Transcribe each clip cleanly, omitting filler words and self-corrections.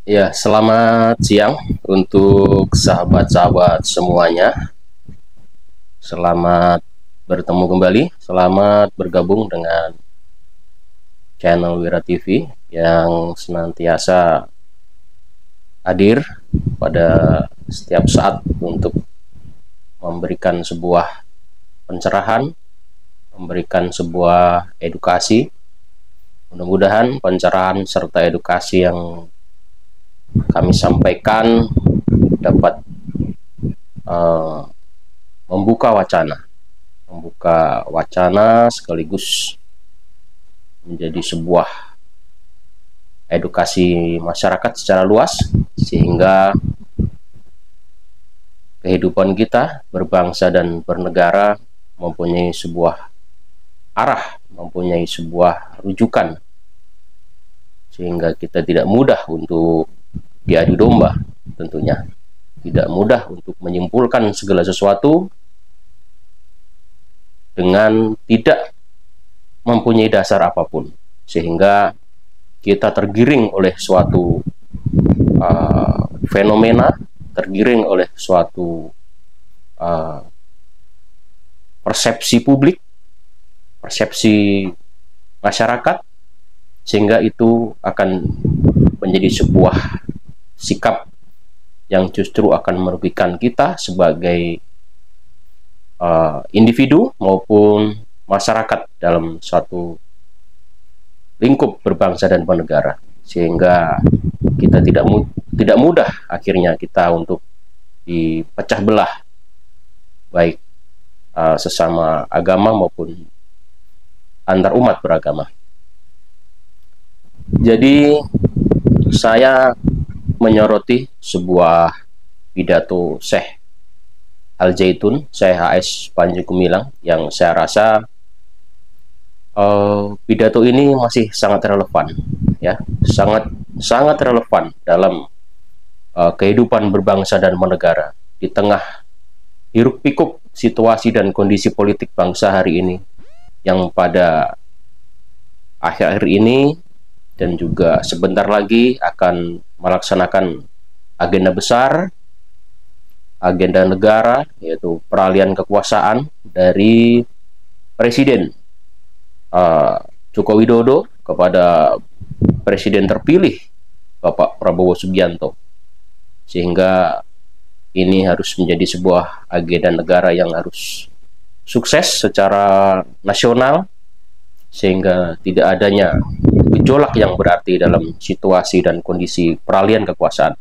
Ya, selamat siang untuk sahabat-sahabat semuanya. Selamat bertemu kembali, selamat bergabung dengan channel Wira TV yang senantiasa hadir pada setiap saat untuk memberikan sebuah pencerahan, memberikan sebuah edukasi. Mudah-mudahan pencerahan serta edukasi yang kami sampaikan dapat membuka wacana sekaligus menjadi sebuah edukasi masyarakat secara luas, sehingga kehidupan kita berbangsa dan bernegara mempunyai sebuah arah, mempunyai sebuah rujukan, sehingga kita tidak mudah untuk diadu domba, tentunya tidak mudah untuk menyimpulkan segala sesuatu dengan tidak mempunyai dasar apapun, sehingga kita tergiring oleh suatu fenomena, tergiring oleh suatu persepsi publik, persepsi masyarakat, sehingga itu akan menjadi sebuah sikap yang justru akan merugikan kita sebagai individu maupun masyarakat dalam suatu lingkup berbangsa dan bernegara, sehingga kita tidak mudah akhirnya kita untuk dipecah belah, baik sesama agama maupun antar umat beragama. Jadi saya menyoroti sebuah pidato Syekh Al-Zaitun, Syekh HS Panji Gumilang, yang saya rasa pidato ini masih sangat relevan, ya, sangat relevan dalam kehidupan berbangsa dan bernegara di tengah hiruk pikuk situasi dan kondisi politik bangsa hari ini, yang pada akhir-akhir ini dan juga sebentar lagi akan melaksanakan agenda besar, agenda negara, yaitu peralihan kekuasaan dari Presiden Joko Widodo kepada Presiden terpilih Bapak Prabowo Subianto, sehingga ini harus menjadi sebuah agenda negara yang harus sukses secara nasional, sehingga tidak adanya gejolak yang berarti dalam situasi dan kondisi peralihan kekuasaan.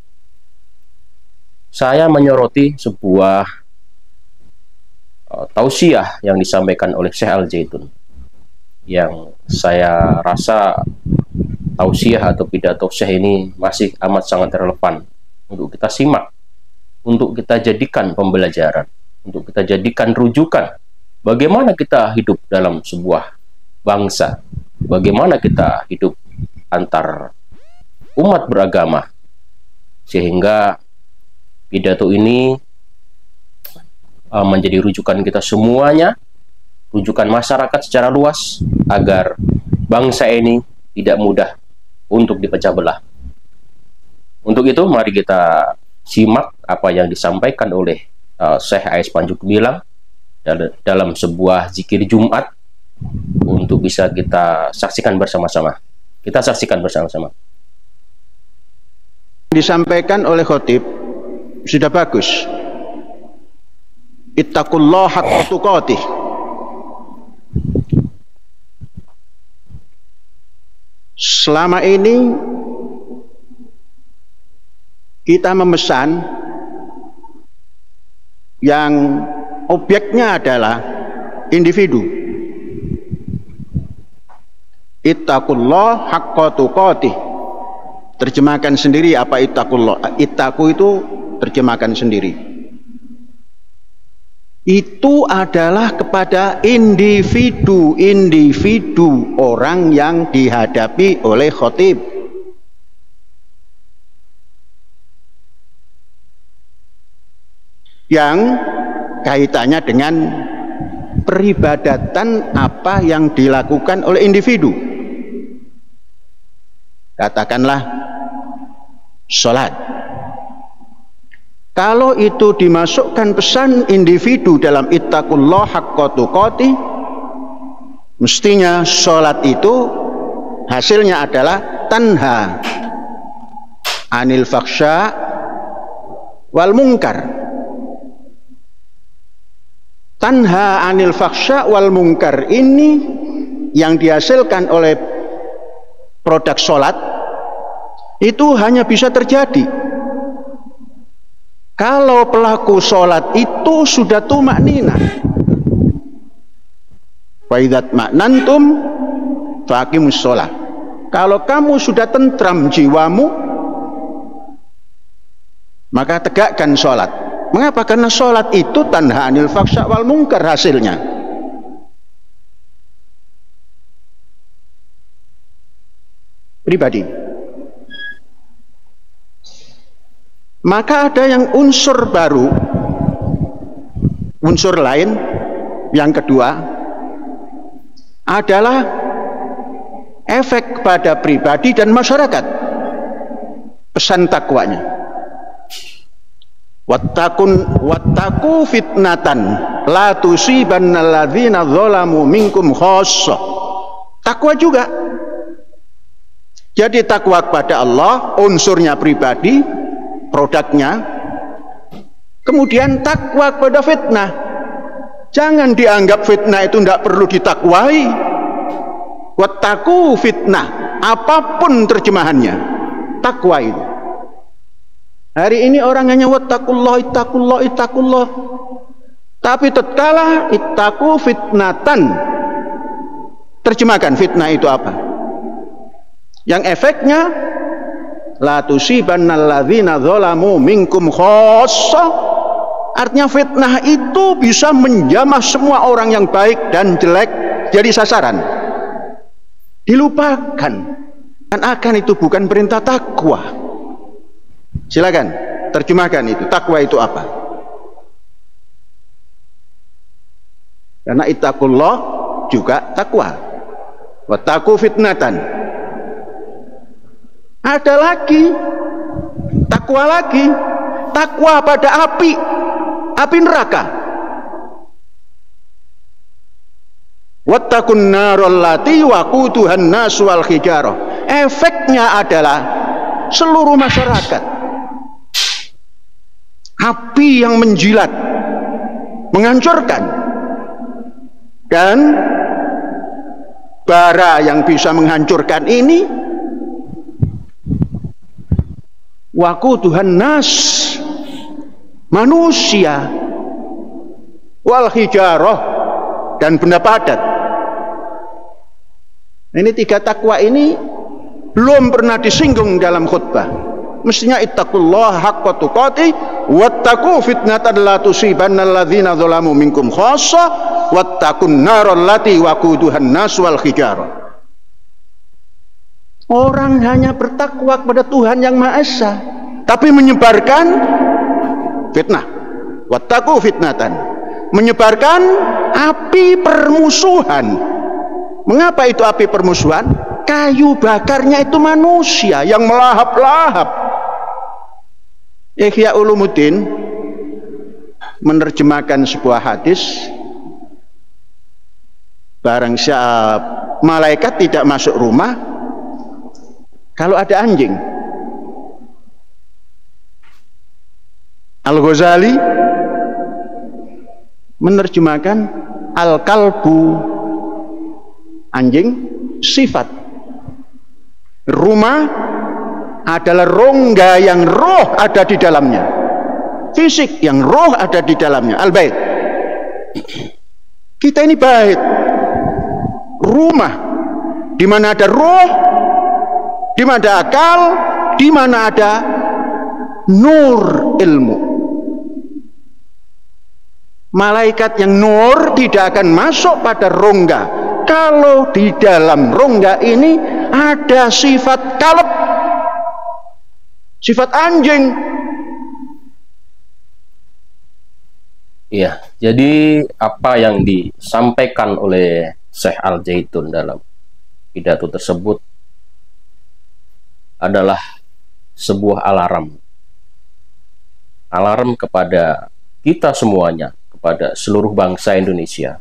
Saya menyoroti sebuah tausiah yang disampaikan oleh Syekh Al-Zaitun, yang saya rasa tausiah atau pidato Syekh ini masih amat sangat relevan untuk kita simak, untuk kita jadikan pembelajaran, untuk kita jadikan rujukan bagaimana kita hidup dalam sebuah bangsa, bagaimana kita hidup antar umat beragama, sehingga pidato ini menjadi rujukan kita semuanya, rujukan masyarakat secara luas, agar bangsa ini tidak mudah untuk dipecah belah. Untuk itu, mari kita simak apa yang disampaikan oleh Syekh Ais Panji Gumilang dalam sebuah zikir Jumat, untuk bisa kita saksikan bersama-sama. Kita saksikan bersama-sama. Disampaikan oleh khotib sudah bagus. Ittaqullah haqqa tuqatih. Selama ini kita memesan yang objeknya adalah individu. Ittaqullah haqqa tuqatih. Terjemahkan sendiri apa ittaqullah. Ittaqu itu terjemahkan sendiri. Itu adalah kepada individu orang yang dihadapi oleh khotib. Yang kaitannya dengan peribadatan apa yang dilakukan oleh individu. Katakanlah sholat. Kalau itu dimasukkan pesan individu dalam ittaqullah haqqa tuqati, mestinya sholat itu hasilnya adalah tanha anil faksha wal munkar. Tanha anil faksha wal munkar ini yang dihasilkan oleh produk sholat itu hanya bisa terjadi kalau pelaku sholat itu sudah tumakninah. Wa idza tma'nantum faqimus sholat. Kalau kamu sudah tentram jiwamu, maka tegakkan sholat. Mengapa? Karena sholat itu tanha anil faksha wal munkar hasilnya. Pribadi. Maka ada yang unsur baru, unsur lain yang kedua adalah efek pada pribadi dan masyarakat. Pesan takwanya, wattaqu fitnatan la tusibanna alladzina dzalamu minkum khassah. Takwa juga. Jadi takwa kepada Allah unsurnya pribadi, produknya. Kemudian takwa kepada fitnah. Jangan dianggap fitnah itu tidak perlu ditakwai. Wattaqu fitnah, apapun terjemahannya, takwa itu. Hari ini orang hanya wattaqullah, ittaqullah, ittaqullah. Tapi tatkala ittaqu fitnatan, terjemahkan fitnah itu apa? Yang efeknya la tusibannal ladzina dzalamu minkum khassah. Artinya fitnah itu bisa menjamah semua orang yang baik dan jelek jadi sasaran. Dilupakan. Dan akan itu bukan perintah takwa. Silakan terjemahkan itu. Takwa itu apa? Karena ittaqullah juga takwa. Wattaqu fitnatan. Ada lagi takwa lagi, takwa pada api neraka. Wattaqun narol lati waquduhan nas wal hijarah. Efeknya adalah seluruh masyarakat. Api yang menjilat, menghancurkan, dan bara yang bisa menghancurkan ini waquduhan nas, manusia, wal hijarah, dan benda padat. Ini tiga takwa ini belum pernah disinggung dalam khutbah. Mestinya ittaqullah haqqa tuqati wattaqu fitnatan la tusibanna alladzina dzalamu minkum khassah wattaqun naral lati waquduhan nas wal hijarah. Orang hanya bertakwa kepada Tuhan yang Maha Esa, tapi menyebarkan fitnah. Wattaqu fitnatan, menyebarkan api permusuhan. Mengapa itu api permusuhan? Kayu bakarnya itu manusia yang melahap-lahap. Ihya Ulumuddin menerjemahkan sebuah hadis, barang siapa malaikat tidak masuk rumah kalau ada anjing. Al-Ghazali menerjemahkan al-kalbu, anjing, sifat. Rumah adalah rongga yang roh ada di dalamnya, fisik yang roh ada di dalamnya. Al-bait, kita ini bait, rumah di mana ada roh, di mana ada akal, di mana ada nur ilmu. Malaikat yang nur tidak akan masuk pada rongga kalau di dalam rongga ini ada sifat kalb, sifat anjing. Iya, jadi apa yang disampaikan oleh Syekh Al-Zaitun dalam pidato tersebut adalah sebuah alarm. Alarm kepada kita semuanya, kepada seluruh bangsa Indonesia.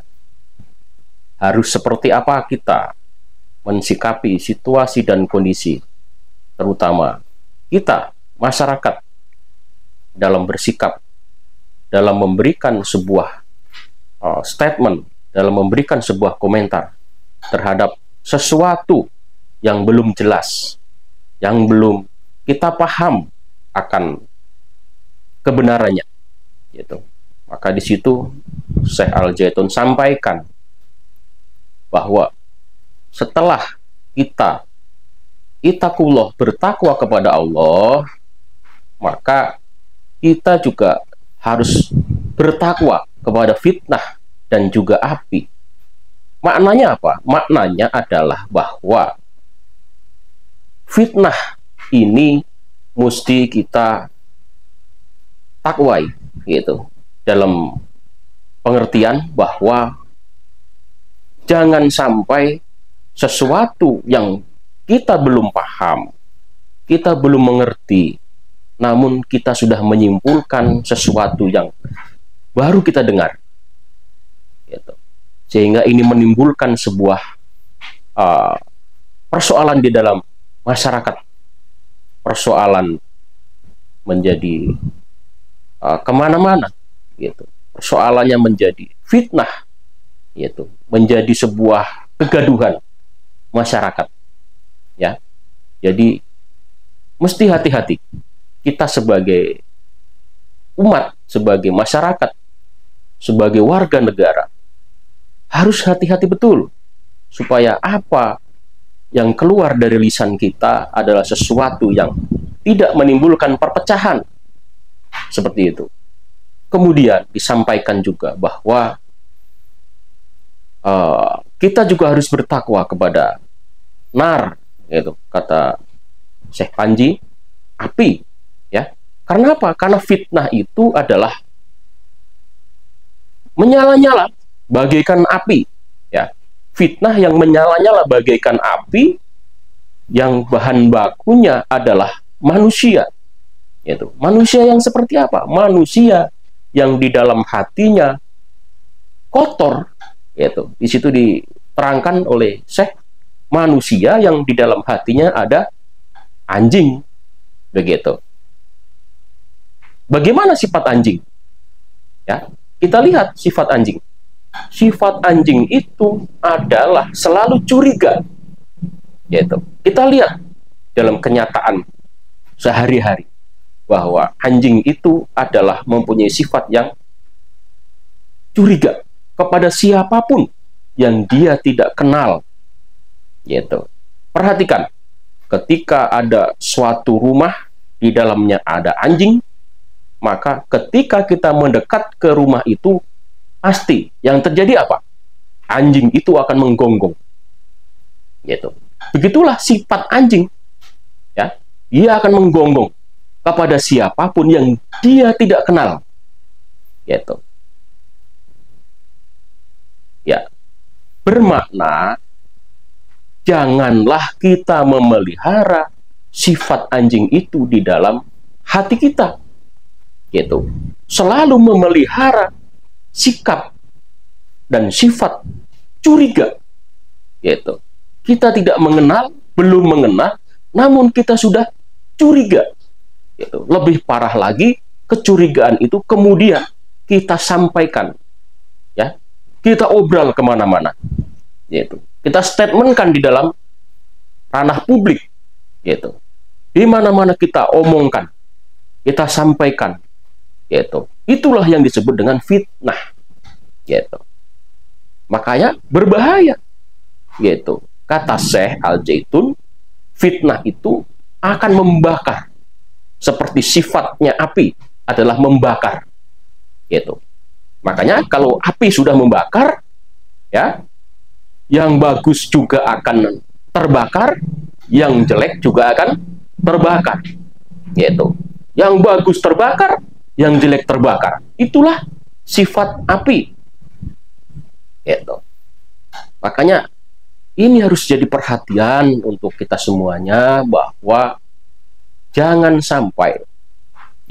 Harus seperti apa kita mensikapi situasi dan kondisi, terutama kita, masyarakat, dalam bersikap, dalam memberikan sebuah statement, dalam memberikan sebuah komentar terhadap sesuatu yang belum jelas, yang belum kita paham akan kebenarannya, gitu. Maka di situ Syekh Al-Zaitun sampaikan bahwa setelah kita ittaqullah, bertakwa kepada Allah, maka kita juga harus bertakwa kepada fitnah dan juga api. Maknanya apa? Maknanya adalah bahwa fitnah ini mesti kita takwai, gitu. Dalam pengertian bahwa jangan sampai sesuatu yang kita belum paham, kita belum mengerti, namun kita sudah menyimpulkan sesuatu yang baru kita dengar, gitu. Sehingga ini menimbulkan sebuah persoalan di dalam masyarakat, persoalan menjadi kemana-mana, gitu. Persoalannya menjadi fitnah, gitu. Menjadi sebuah kegaduhan masyarakat, ya. Jadi mesti hati-hati kita sebagai umat, sebagai masyarakat, sebagai warga negara, harus hati-hati betul supaya apa yang keluar dari lisan kita adalah sesuatu yang tidak menimbulkan perpecahan, seperti itu. Kemudian disampaikan juga bahwa kita juga harus bertakwa kepada nar, gitu, kata Syekh Panji, api, ya. Karena apa? Karena fitnah itu adalah menyala-nyala bagaikan api, ya. Fitnah yang menyala-nyala bagaikan api, yang bahan bakunya adalah manusia, gitu. Manusia yang seperti apa? Manusia yang di dalam hatinya kotor, gitu. Di situ diterangkan oleh Syekh, manusia yang di dalam hatinya ada anjing, begitu. Bagaimana sifat anjing? Ya, kita lihat sifat anjing. Sifat anjing itu adalah selalu curiga, gitu. Kita lihat dalam kenyataan sehari-hari bahwa anjing itu adalah mempunyai sifat yang curiga kepada siapapun yang dia tidak kenal, gitu. Perhatikan, ketika ada suatu rumah di dalamnya ada anjing, maka ketika kita mendekat ke rumah itu, pasti yang terjadi apa? Anjing itu akan menggonggong, gitu. Begitulah sifat anjing, ya. Dia akan menggonggong kepada siapapun yang dia tidak kenal, gitu. Ya, bermakna janganlah kita memelihara sifat anjing itu di dalam hati kita, gitu. Selalu memelihara sikap dan sifat curiga, gitu. Kita tidak mengenal, belum mengenal, namun kita sudah curiga, gitu. Lebih parah lagi, kecurigaan itu kemudian kita sampaikan, ya. Kita obral kemana-mana, gitu. Kita statementkan di dalam ranah publik, gitu. Di mana-mana kita omongkan, kita sampaikan, gitu. Itulah yang disebut dengan fitnah, gitu. Makanya berbahaya, gitu. Kata Syekh Al-Zaitun, fitnah itu akan membakar, seperti sifatnya api adalah membakar, gitu. Makanya kalau api sudah membakar, ya, yang bagus juga akan terbakar, yang jelek juga akan terbakar, gitu. Yang bagus terbakar, yang jelek terbakar. Itulah sifat api, gitu. Makanya ini harus jadi perhatian untuk kita semuanya, bahwa jangan sampai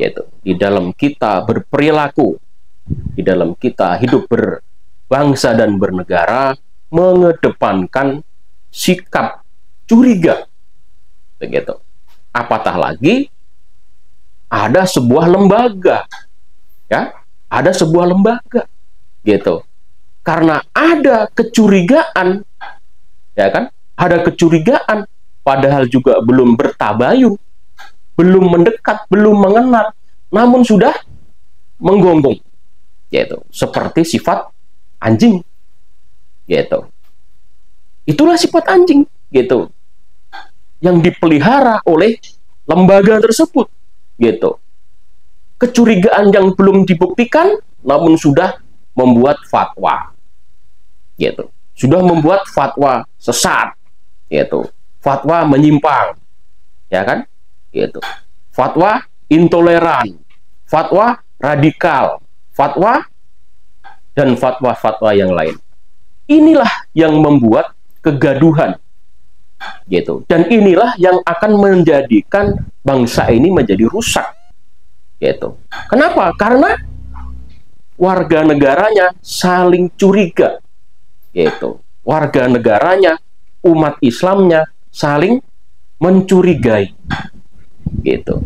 yaitu di dalam kita berperilaku, di dalam kita hidup berbangsa dan bernegara, mengedepankan sikap curiga, begitu. Apatah lagi ada sebuah lembaga, ya, ada sebuah lembaga, gitu. Karena ada kecurigaan, ya kan, ada kecurigaan, padahal juga belum bertabayun, belum mendekat, belum mengenal, namun sudah menggonggong, yaitu seperti sifat anjing, gitu. Itulah sifat anjing, gitu, yang dipelihara oleh lembaga tersebut, gitu. Kecurigaan yang belum dibuktikan, namun sudah membuat fatwa, gitu. Sudah membuat fatwa sesat, gitu. Fatwa menyimpang, ya kan, gitu. Fatwa intoleran, fatwa radikal, fatwa dan fatwa-fatwa yang lain. Inilah yang membuat kegaduhan, gitu. Dan inilah yang akan menjadikan bangsa ini menjadi rusak, gitu. Kenapa? Karena warga negaranya saling curiga, gitu. Warga negaranya, umat Islamnya saling mencurigai, gitu.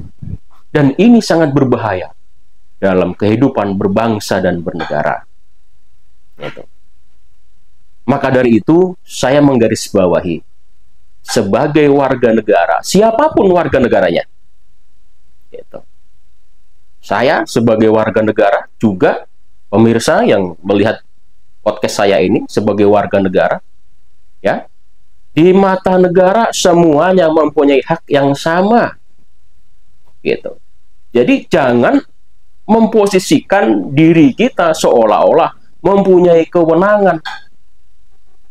Dan ini sangat berbahaya dalam kehidupan berbangsa dan bernegara, gitu. Maka dari itu saya menggarisbawahi, sebagai warga negara, siapapun warga negaranya, gitu. Saya sebagai warga negara juga, pemirsa yang melihat podcast saya ini sebagai warga negara, ya, di mata negara semuanya mempunyai hak yang sama, gitu. Jadi jangan memposisikan diri kita seolah-olah mempunyai kewenangan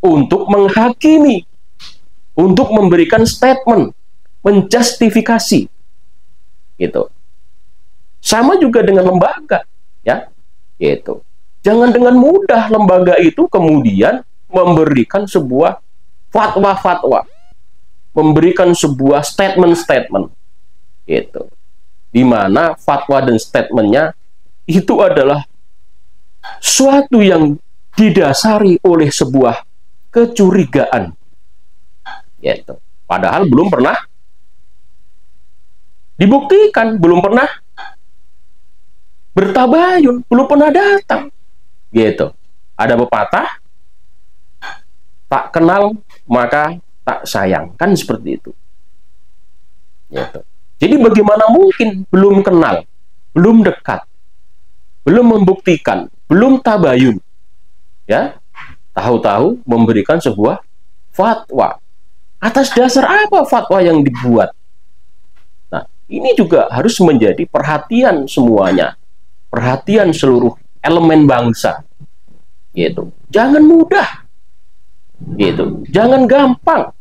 untuk menghakimi, untuk memberikan statement, menjustifikasi, gitu. Sama juga dengan lembaga, ya, gitu. Jangan dengan mudah lembaga itu kemudian memberikan sebuah fatwa-fatwa, memberikan sebuah statement-statement, gitu. Di mana fatwa dan statementnya itu adalah suatu yang didasari oleh sebuah kecurigaan, gitu. Padahal belum pernah dibuktikan, belum pernah bertabayun, belum pernah datang, gitu. Ada pepatah, tak kenal maka tak sayang, kan seperti itu, gitu. Jadi bagaimana mungkin belum kenal, belum dekat, belum membuktikan, belum tabayun, ya, tahu-tahu memberikan sebuah fatwa. Atas dasar apa fatwa yang dibuat? Nah, ini juga harus menjadi perhatian semuanya, perhatian seluruh elemen bangsa, gitu. Jangan mudah, gitu. Jangan gampang,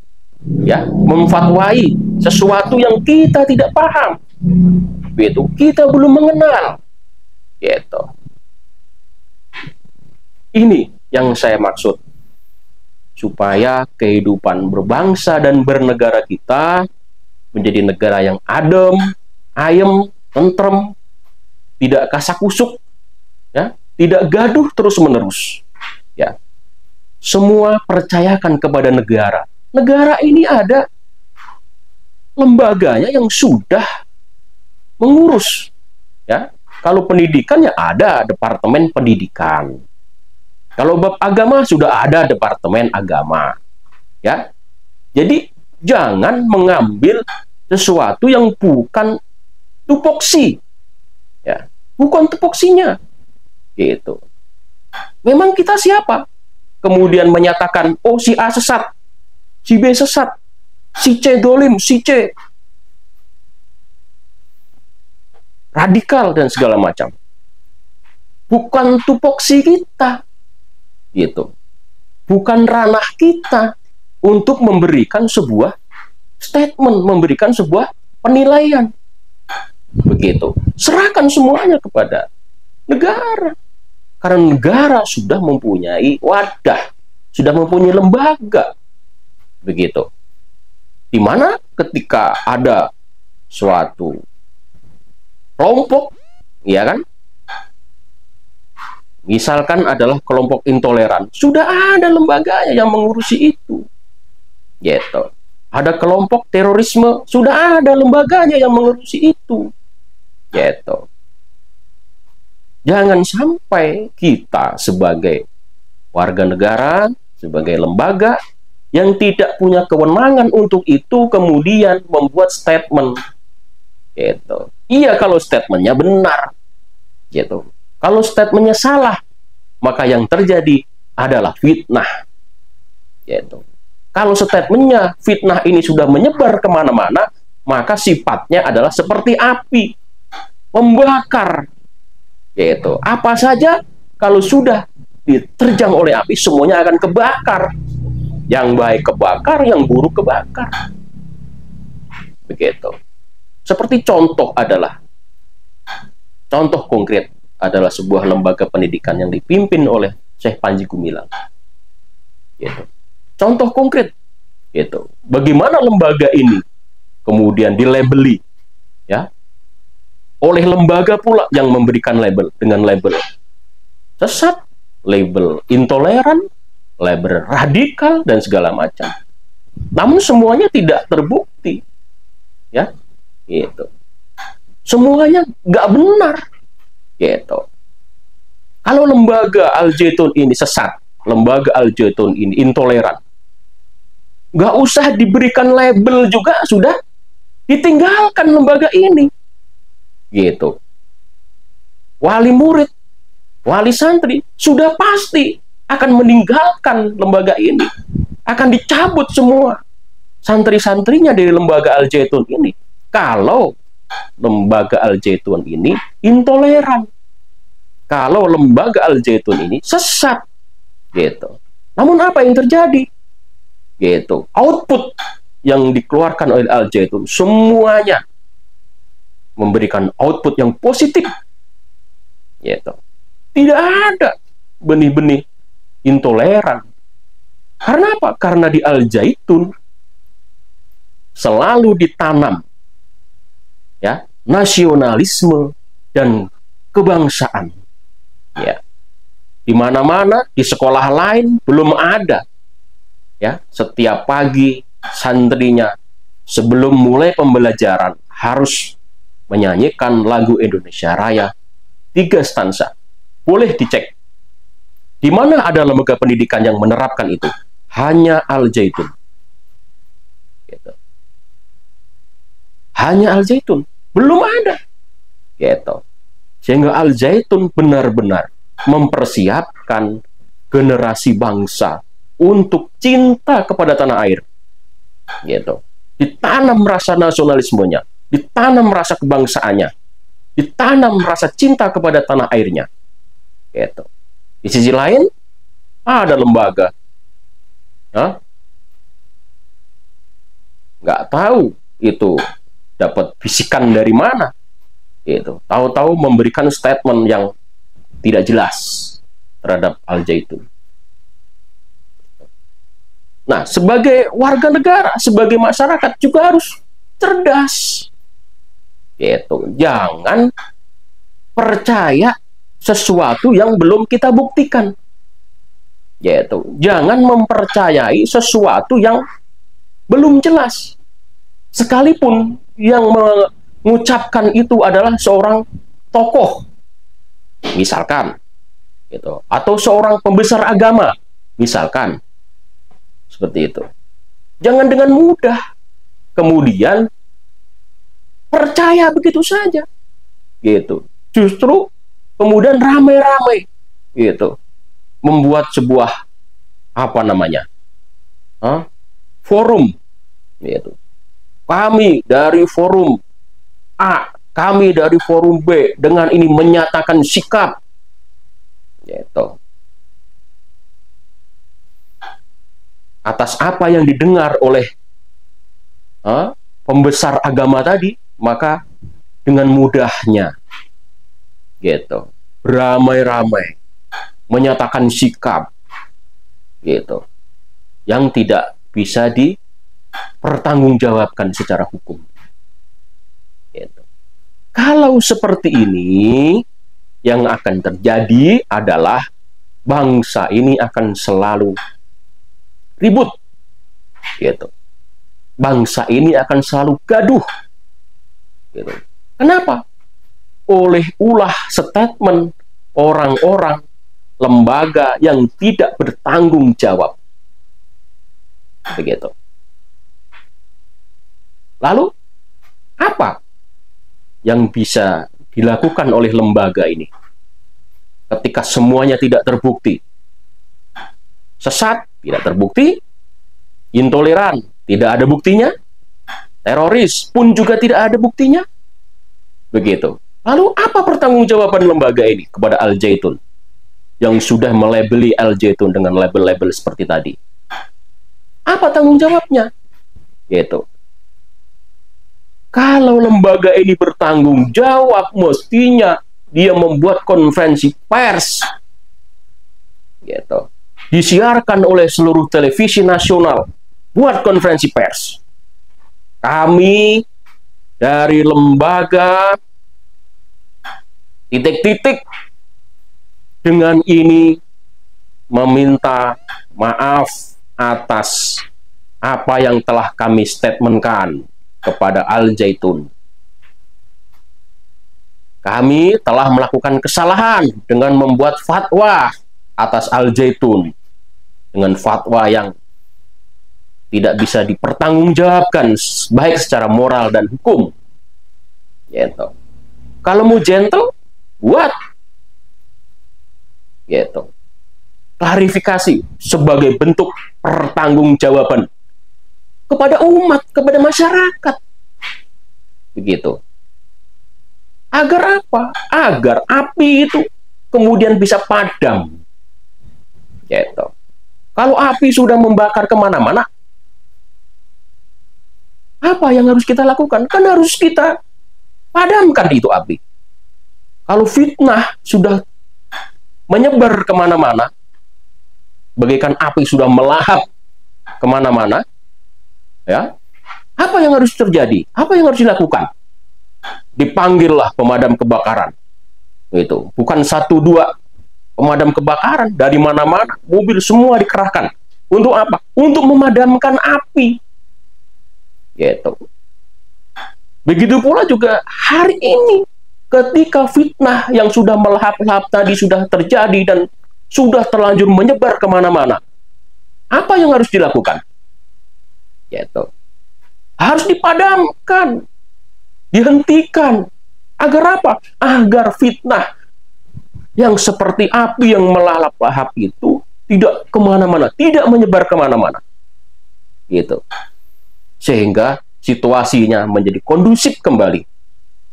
ya, memfatwai sesuatu yang kita tidak paham, gitu. Kita belum mengenal, gitu. Ini yang saya maksud, supaya kehidupan berbangsa dan bernegara kita menjadi negara yang adem, ayem, tentrem, tidak kasak-kusuk, ya, tidak gaduh terus-menerus, ya. Semua percayakan kepada negara. Negara ini ada lembaganya yang sudah mengurus, ya. Kalau pendidikan, ya ada departemen pendidikan. Kalau bab agama sudah ada departemen agama, ya. Jadi jangan mengambil sesuatu yang bukan tupoksi, ya, bukan tupoksinya, gitu. Memang kita siapa? Kemudian menyatakan, oh si A sesat, si B sesat, si C dolim, si C radikal dan segala macam. Bukan tupoksi kita, gitu. Bukan ranah kita untuk memberikan sebuah statement, memberikan sebuah penilaian, begitu. Serahkan semuanya kepada negara, karena negara sudah mempunyai wadah, sudah mempunyai lembaga, begitu. Dimana ketika ada suatu kelompok, ya kan? Misalkan adalah kelompok intoleran, sudah ada lembaganya yang mengurusi itu. Gitu. Ada kelompok terorisme, sudah ada lembaganya yang mengurusi itu. Gitu. Jangan sampai kita sebagai warga negara, sebagai lembaga yang tidak punya kewenangan untuk itu, kemudian membuat statement. Gitu. Iya kalau statementnya benar. Gitu. Kalau statementnya salah, maka yang terjadi adalah fitnah. Gitu. Kalau statementnya fitnah ini sudah menyebar kemana-mana, maka sifatnya adalah seperti api, membakar. Gitu. Apa saja kalau sudah diterjang oleh api, semuanya akan kebakar. Yang baik kebakar, yang buruk kebakar. Begitu. Seperti contoh konkret adalah sebuah lembaga pendidikan yang dipimpin oleh Syekh Panji Gumilang. Gitu. Contoh konkret, gitu. Bagaimana lembaga ini kemudian dilabeli, ya, oleh lembaga pula yang memberikan label dengan label sesat, label intoleran, label radikal dan segala macam. Namun semuanya tidak terbukti, ya, gitu. Semuanya nggak benar. Gitu. Kalau lembaga Al-Zaitun ini sesat, lembaga Al-Zaitun ini intoleran, nggak usah diberikan label juga, sudah ditinggalkan lembaga ini. Gitu. Wali murid, wali santri sudah pasti akan meninggalkan lembaga ini, akan dicabut semua santri-santrinya dari lembaga Al-Zaitun ini kalau lembaga Al-Zaitun ini intoleran, kalau lembaga Al-Zaitun ini sesat. Gitu. Namun apa yang terjadi? Gitu. Output yang dikeluarkan oleh Al-Zaitun semuanya memberikan output yang positif. Gitu. Tidak ada benih-benih intoleran. Karena apa? Karena di Al-Zaitun selalu ditanam, ya, nasionalisme dan kebangsaan. Ya. Di mana-mana, di sekolah lain belum ada. Ya, setiap pagi santrinya sebelum mulai pembelajaran harus menyanyikan lagu Indonesia Raya 3 stansa. Boleh dicek. Di mana ada lembaga pendidikan yang menerapkan itu? Hanya Al-Zaitun. Gitu. Hanya Al-Zaitun. Belum ada. Gitu. Sehingga Al-Zaitun benar-benar mempersiapkan generasi bangsa untuk cinta kepada tanah air. Gitu. Ditanam rasa nasionalismenya, ditanam rasa kebangsaannya, ditanam rasa cinta kepada tanah airnya. Gitu. Di sisi lain, ada lembaga, nggak tahu itu dapat bisikan dari mana. Gitu. Tahu-tahu memberikan statement yang tidak jelas terhadap Al-Zaitun. Nah, sebagai warga negara, sebagai masyarakat juga harus cerdas. Gitu. Jangan percaya sesuatu yang belum kita buktikan. Gitu. Jangan mempercayai sesuatu yang belum jelas. Sekalipun yang mengucapkan itu adalah seorang tokoh, misalkan, gitu, atau seorang pembesar agama, misalkan, seperti itu. Jangan dengan mudah kemudian percaya begitu saja, gitu. Justru kemudian ramai-ramai, gitu, membuat sebuah forum, gitu. Kami dari forum A, kami dari forum B dengan ini menyatakan sikap, gitu, atas apa yang didengar oleh pembesar agama tadi, maka dengan mudahnya, gitu, ramai-ramai menyatakan sikap, gitu, yang tidak bisa dipertanggungjawabkan secara hukum. Kalau seperti ini, yang akan terjadi adalah bangsa ini akan selalu ribut, gitu. Bangsa ini akan selalu gaduh, gitu. Kenapa? Oleh ulah statement orang-orang lembaga yang tidak bertanggung jawab, begitu. Lalu apa yang bisa dilakukan oleh lembaga ini ketika semuanya tidak terbukti? Sesat tidak terbukti, intoleran tidak ada buktinya, teroris pun juga tidak ada buktinya, begitu. Lalu apa pertanggungjawaban lembaga ini kepada Al Zaitun yang sudah melabeli Al Zaitun dengan label-label seperti tadi? Apa tanggung jawabnya? Gitu. Kalau lembaga ini bertanggung jawab, mestinya dia membuat konferensi pers, gitu. Disiarkan oleh seluruh televisi nasional, buat konferensi pers. Kami dari lembaga titik-titik dengan ini meminta maaf atas apa yang telah kami statementkan kepada Al Zaitun. Kami telah melakukan kesalahan dengan membuat fatwa atas Al Zaitun, dengan fatwa yang tidak bisa dipertanggungjawabkan baik secara moral dan hukum, gitu. Kalau mau gentle, buat, gitu. Klarifikasi sebagai bentuk pertanggungjawaban kepada umat, kepada masyarakat, begitu. Agar apa? Agar api itu kemudian bisa padam, gitu. Kalau api sudah membakar kemana-mana, apa yang harus kita lakukan? Kan harus kita padamkan itu api. Kalau fitnah sudah menyebar kemana-mana, bagaikan api sudah melahap kemana-mana, ya, apa yang harus terjadi? Apa yang harus dilakukan? Dipanggillah pemadam kebakaran. Itu bukan 1-2 pemadam kebakaran, dari mana-mana mobil semua dikerahkan. Untuk apa? Untuk memadamkan api. Gitu. Begitu pula juga hari ini, ketika fitnah yang sudah melahap-lahap tadi sudah terjadi dan sudah terlanjur menyebar kemana-mana, apa yang harus dilakukan? Gitu. Harus dipadamkan, dihentikan. Agar apa? Agar fitnah yang seperti api yang melalap-lahap itu tidak kemana-mana, tidak menyebar kemana-mana, gitu. Sehingga situasinya menjadi kondusif kembali,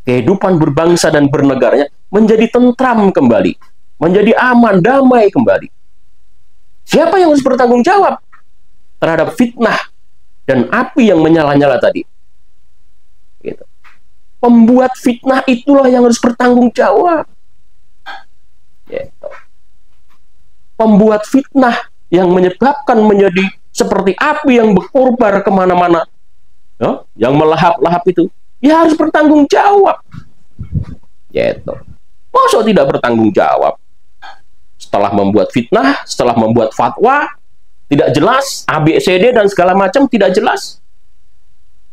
kehidupan berbangsa dan bernegaranya menjadi tentram kembali, menjadi aman, damai kembali. Siapa yang harus bertanggung jawab terhadap fitnah dan api yang menyala-nyala tadi? Gitu. Pembuat fitnah itulah yang harus bertanggung jawab. Gitu. Pembuat fitnah yang menyebabkan menjadi seperti api yang berkobar kemana-mana, ya, yang melahap-lahap itu, ya harus bertanggung jawab. Gitu. Masa tidak bertanggung jawab? Setelah membuat fitnah, setelah membuat fatwa, tidak jelas, ABCD dan segala macam tidak jelas.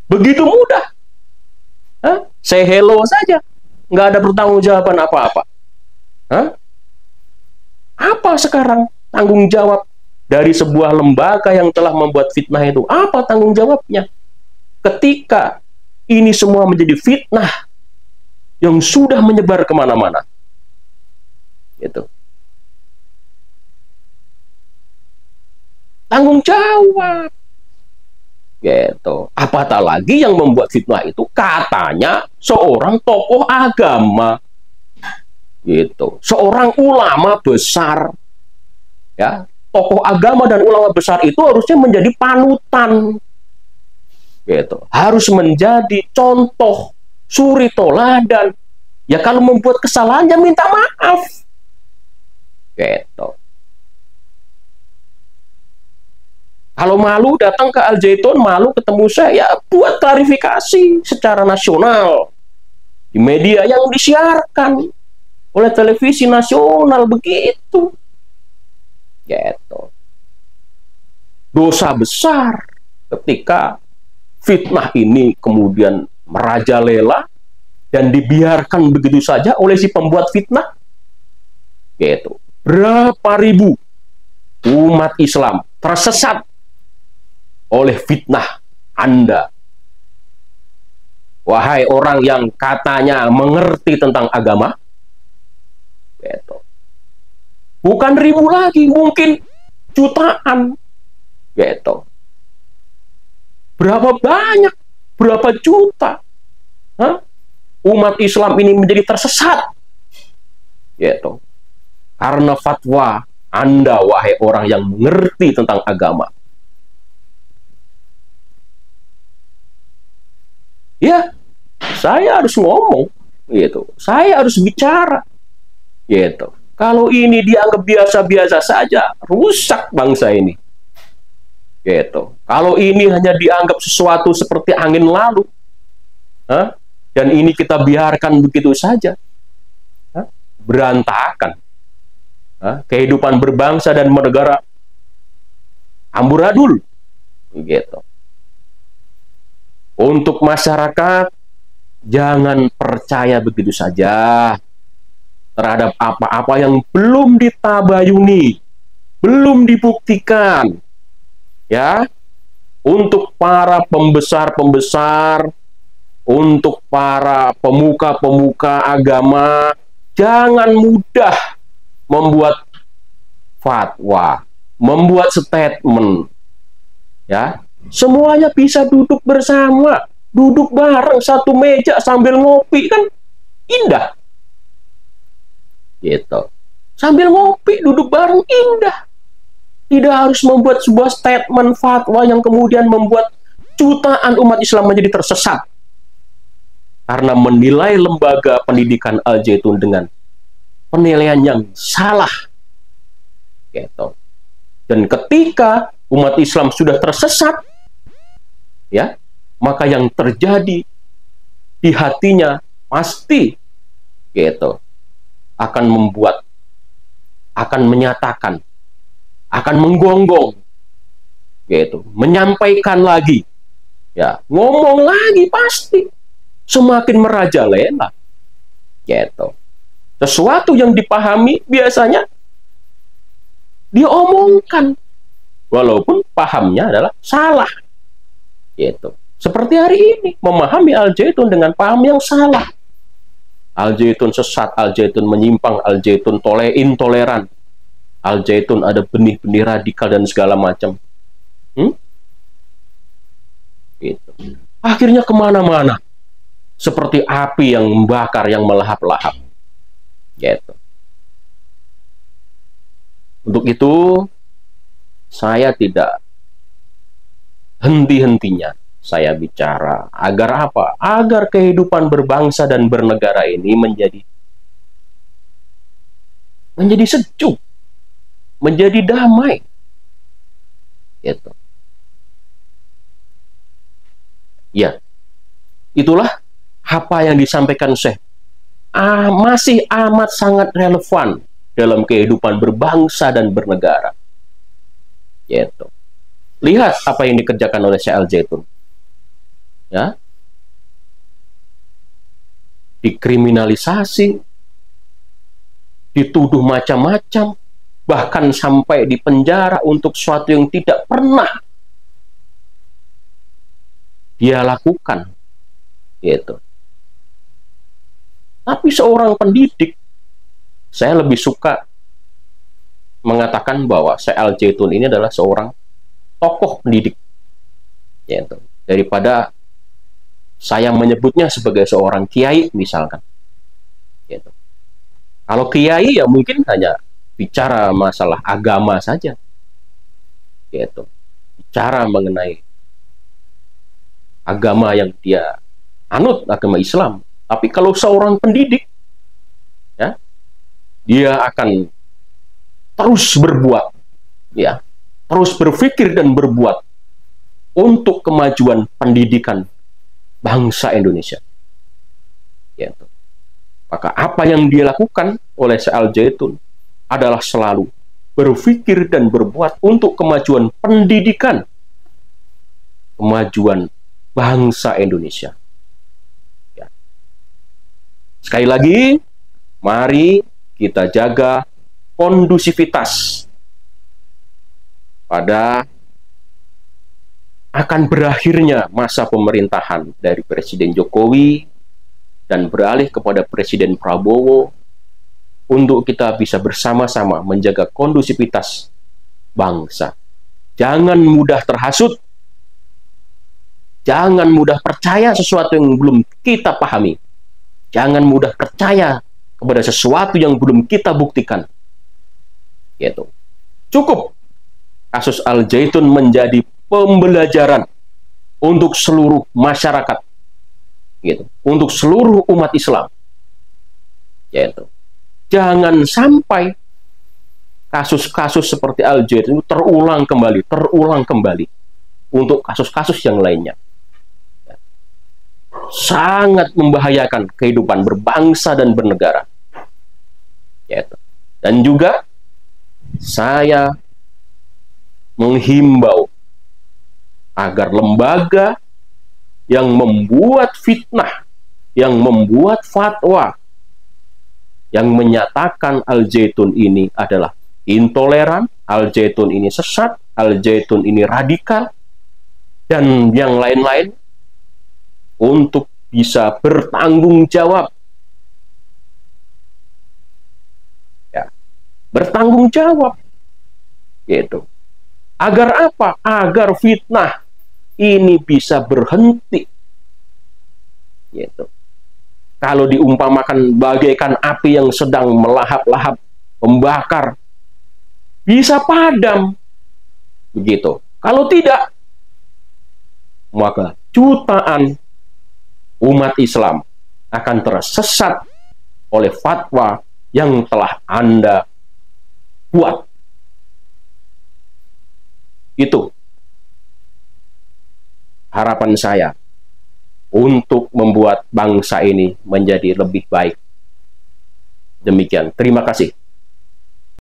Begitu mudah. Say hello saja, nggak ada pertanggungjawaban apa-apa. Apa sekarang tanggung jawab dari sebuah lembaga yang telah membuat fitnah itu? Apa tanggung jawabnya ketika ini semua menjadi fitnah yang sudah menyebar kemana-mana? Gitu. Tanggung jawab. Gitu. Apatah lagi yang membuat fitnah itu katanya seorang tokoh agama, gitu, seorang ulama besar, ya, tokoh agama dan ulama besar itu harusnya menjadi panutan, gitu, harus menjadi contoh, suri toladan. Ya kalau membuat kesalahan ya minta maaf, gitu. Kalau malu datang ke Al Zaitun, malu ketemu saya, ya buat klarifikasi secara nasional, di media yang disiarkan oleh televisi nasional begitu. Gitu. Dosa besar ketika fitnah ini kemudian merajalela dan dibiarkan begitu saja oleh si pembuat fitnah. Gitu. Berapa ribu umat Islam tersesat oleh fitnah Anda. Wahai orang yang katanya mengerti tentang agama. Gitu. Bukan ribu lagi, mungkin jutaan. Gitu. Berapa banyak, berapa juta umat Islam ini menjadi tersesat. Gitu. Karena fatwa Anda, wahai orang yang mengerti tentang agama. Ya, saya harus ngomong, gitu. Saya harus bicara, gitu. Kalau ini dianggap biasa-biasa saja, rusak bangsa ini. Gitu. Kalau ini hanya dianggap sesuatu seperti angin lalu, dan ini kita biarkan begitu saja, berantakan. Kehidupan berbangsa dan bernegara amburadul. Gitu. Untuk masyarakat, jangan percaya begitu saja terhadap apa-apa yang belum ditabayuni, belum dibuktikan. Ya, untuk para pembesar-pembesar, untuk para pemuka-pemuka agama, jangan mudah membuat fatwa, membuat statement. Ya, semuanya bisa duduk bersama, duduk bareng satu meja sambil ngopi, kan indah. Gitu. Sambil ngopi, duduk bareng, indah. Tidak harus membuat sebuah statement fatwa yang kemudian membuat jutaan umat Islam menjadi tersesat karena menilai lembaga pendidikan Al-Zaitun dengan penilaian yang salah. Gitu. Dan ketika umat Islam sudah tersesat, ya, maka yang terjadi di hatinya pasti, gitu, akan membuat, akan menyatakan, akan menggonggong, gitu, menyampaikan lagi, ya, ngomong lagi pasti, semakin merajalela, gitu. Sesuatu yang dipahami biasanya diomongkan, walaupun pahamnya adalah salah, gitu. Seperti hari ini, memahami Al-Zaitun dengan paham yang salah. Al-Zaitun sesat, Al-Zaitun menyimpang, Al-Zaitun intoleran, Al-Zaitun ada benih-benih radikal dan segala macam. Gitu. Akhirnya kemana-mana. Seperti api yang membakar, yang melahap-lahap. Gitu. Untuk itu, saya tidak henti-hentinya saya bicara. Agar apa? Agar kehidupan berbangsa dan bernegara ini menjadi sejuk, menjadi damai. Gitu. Ya, itulah apa yang disampaikan Syekh. Masih amat sangat relevan dalam kehidupan berbangsa dan bernegara. Gitu. Lihat apa yang dikerjakan oleh Syekh Al-Zaitun. Ya. Dikriminalisasi, dituduh macam-macam, bahkan sampai di penjara untuk sesuatu yang tidak pernah dia lakukan. Gitu. Tapi seorang pendidik, saya lebih suka mengatakan bahwa Syekh Al-Zaitun ini adalah seorang tokoh pendidik, gitu, daripada saya menyebutnya sebagai seorang kiai misalkan. Gitu. Kalau kiai ya mungkin hanya bicara masalah agama saja, gitu, bicara mengenai agama yang dia anut, agama Islam. Tapi kalau seorang pendidik, ya, dia akan terus berbuat, ya, terus berpikir dan berbuat untuk kemajuan pendidikan bangsa Indonesia. Ya. Maka apa yang dia lakukan oleh Syekh Al-Zaitun adalah selalu berpikir dan berbuat untuk kemajuan pendidikan, kemajuan bangsa Indonesia. Ya. Sekali lagi, mari kita jaga kondusivitas pada akan berakhirnya masa pemerintahan dari Presiden Jokowi dan beralih kepada Presiden Prabowo, untuk kita bisa bersama-sama menjaga kondusivitas bangsa. Jangan mudah terhasut, jangan mudah percaya sesuatu yang belum kita pahami, jangan mudah percaya kepada sesuatu yang belum kita buktikan. Yaitu cukup kasus Al-Zaitun menjadi pembelajaran untuk seluruh masyarakat, gitu, untuk seluruh umat Islam. Yaitu jangan sampai kasus-kasus seperti Al-Zaitun terulang kembali untuk kasus-kasus yang lainnya. Sangat membahayakan kehidupan berbangsa dan bernegara. Yaitu. Dan juga saya menghimbau agar lembaga yang membuat fitnah, yang membuat fatwa, yang menyatakan Al-Zaitun ini adalah intoleran, Al-Zaitun ini sesat, Al-Zaitun ini radikal, dan yang lain-lain, untuk bisa bertanggung jawab. Ya, bertanggung jawab. Gitu. Agar apa? Agar fitnah ini bisa berhenti. Gitu. Kalau diumpamakan bagaikan api yang sedang melahap-lahap, membakar, bisa padam. Begitu. Kalau tidak, maka jutaan umat Islam akan tersesat oleh fatwa yang telah Anda buat. Itu harapan saya untuk membuat bangsa ini menjadi lebih baik. Demikian. Terima kasih.